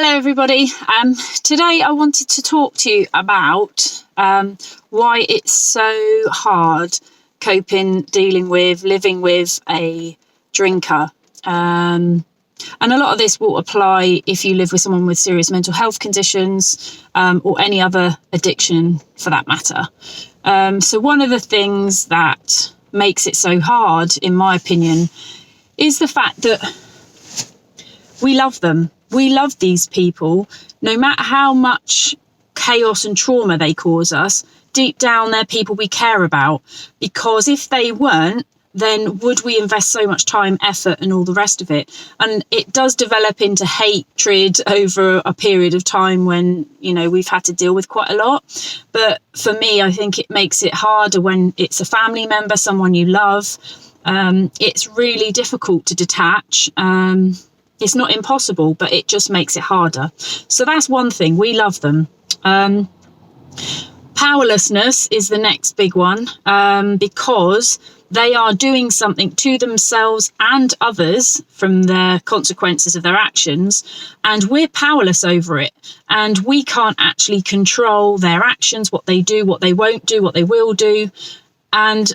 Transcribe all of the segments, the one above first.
Hello everybody. Today I wanted to talk to you about why it's so hard dealing with, living with a drinker. And a lot of this will apply if you live with someone with serious mental health conditions or any other addiction for that matter. So one of the things that makes it so hard, in my opinion, is the fact that we love them. We love these people, no matter how much chaos and trauma they cause us. Deep down, they're people we care about, because if they weren't, then would we invest so much time, effort, and all the rest of it? And it does develop into hatred over a period of time when, we've had to deal with quite a lot. But for me, I think it makes it harder when it's a family member, someone you love. It's really difficult to detach. It's not impossible, but it just makes it harder. So that's one thing. We love them. Powerlessness is the next big one, because they are doing something to themselves and others from their consequences of their actions, and we're powerless over it. And we can't actually control their actions, what they do, what they won't do, what they will do. And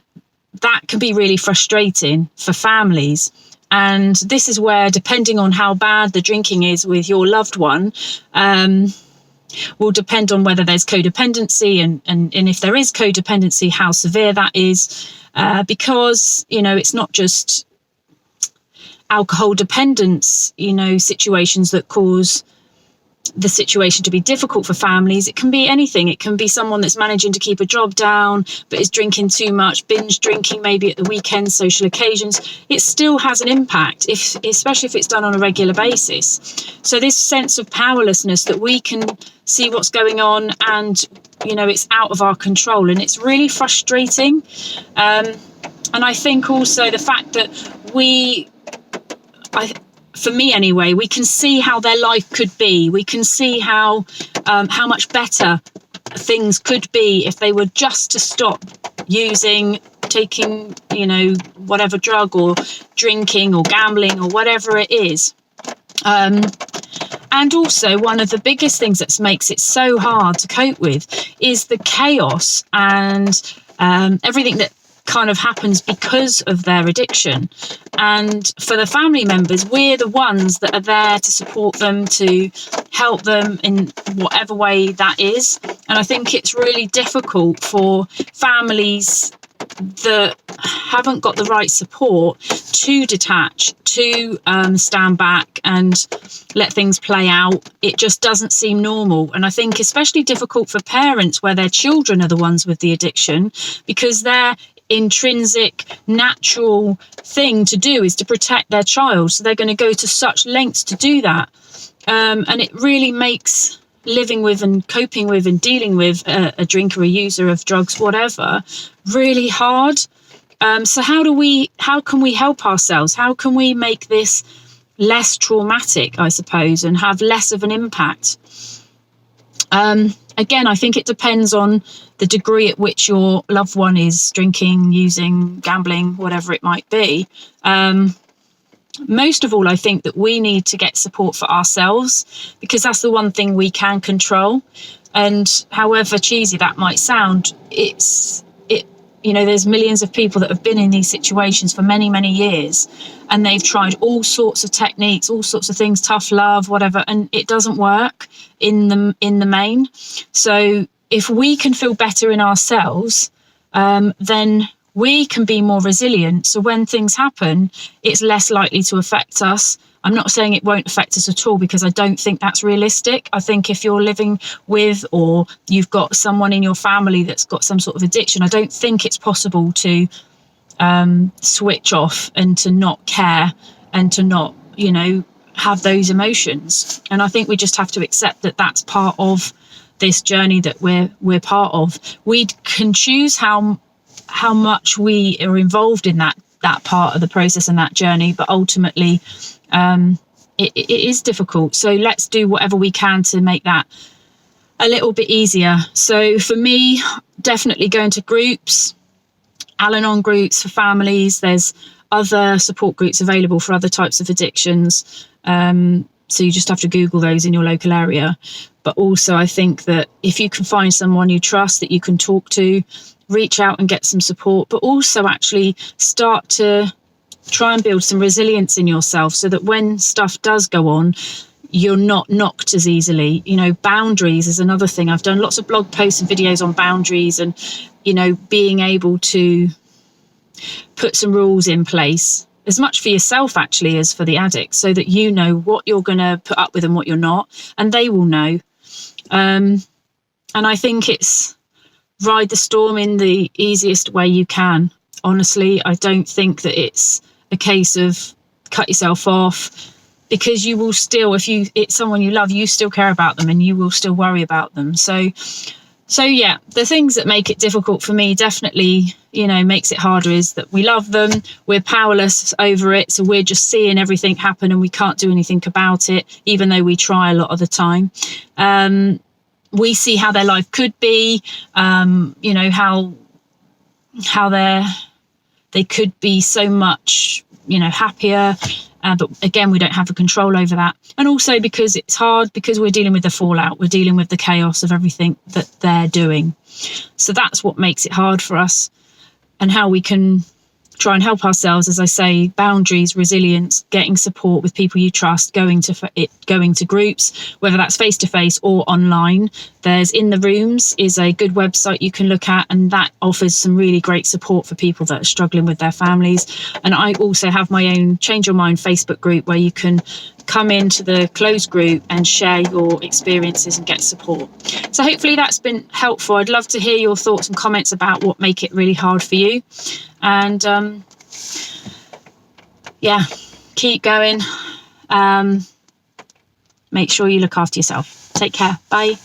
that can be really frustrating for families. And this is where, depending on how bad the drinking is with your loved one, will depend on whether there's codependency and if there is codependency, how severe that is. Because, it's not just alcohol dependence, situations that cause the situation to be difficult for families. It can be anything. It can be someone that's managing to keep a job down but is drinking too much, binge drinking maybe at the weekends, social occasions. It still has an impact, especially if it's done on a regular basis. So this sense of powerlessness, that we can see what's going on and it's out of our control, and it's really frustrating. And I think also the fact that for me anyway, we can see how their life could be. We can see how much better things could be if they were just to stop using, taking, whatever drug, or drinking or gambling or whatever it is. And also, one of the biggest things that makes it so hard to cope with is the chaos and everything that kind of happens because of their addiction. And for the family members, we're the ones that are there to support them, to help them in whatever way that is. And I think it's really difficult for families that haven't got the right support to detach, to stand back and let things play out. It just doesn't seem normal. And I think especially difficult for parents where their children are the ones with the addiction, because their intrinsic, natural thing to do is to protect their child. So they're going to go to such lengths to do that. And it really makes living with and coping with and dealing with a drinker, a user of drugs, whatever, really hard. So how can we help ourselves? How can we make this less traumatic, I suppose, and have less of an impact? Again, I think it depends on the degree at which your loved one is drinking, using, gambling, whatever it might be. Most of all, I think that we need to get support for ourselves, because that's the one thing we can control. And however cheesy that might sound, there's millions of people that have been in these situations for many, many years, and they've tried all sorts of techniques, all sorts of things, tough love, whatever, and it doesn't work in the main. So if we can feel better in ourselves, then we can be more resilient. So when things happen, it's less likely to affect us. I'm not saying it won't affect us at all, because I don't think that's realistic. I think if you're living with, or you've got someone in your family that's got some sort of addiction, I don't think it's possible to switch off and to not care and to not, have those emotions. And I think we just have to accept that that's part of this journey that we're part of. We can choose how much we are involved in that part of the process and that journey, but ultimately it is difficult. So let's do whatever we can to make that a little bit easier. So for me, definitely going to groups, Al-Anon groups for families. There's other support groups available for other types of addictions. So you just have to Google those in your local area. But also, I think that if you can find someone you trust that you can talk to, reach out and get some support, but also actually start to try and build some resilience in yourself so that when stuff does go on, you're not knocked as easily. You know, boundaries is another thing. I've done lots of blog posts and videos on boundaries and, you know, being able to put some rules in place, as much for yourself actually as for the addict, so that you know what you're going to put up with and what you're not, and they will know. And I think it's ride the storm in the easiest way you can. Honestly, I don't think that it's a case of cut yourself off, because you will still, if it's someone you love, you still care about them and you will still worry about them. So yeah, the things that make it difficult for me, definitely, you know, makes it harder, is that we love them, we're powerless over it, so we're just seeing everything happen and we can't do anything about it, even though we try a lot of the time. We see how their life could be, you know, how they could be so much, you know, happier. But again, we don't have a control over that. And also because it's hard, because we're dealing with the fallout, we're dealing with the chaos of everything that they're doing. So that's what makes it hard for us, and how we can try and help ourselves. As I say, boundaries, resilience, getting support with people you trust, going to groups, whether that's face to face or online. There's In the Rooms is a good website you can look at, and that offers some really great support for people that are struggling with their families. And I also have my own Change Your Mind Facebook group, where you can come into the closed group and share your experiences and get support. So hopefully that's been helpful. I'd love to hear your thoughts and comments about what make it really hard for you. And yeah, keep going. Make sure you look after yourself. Take care. Bye.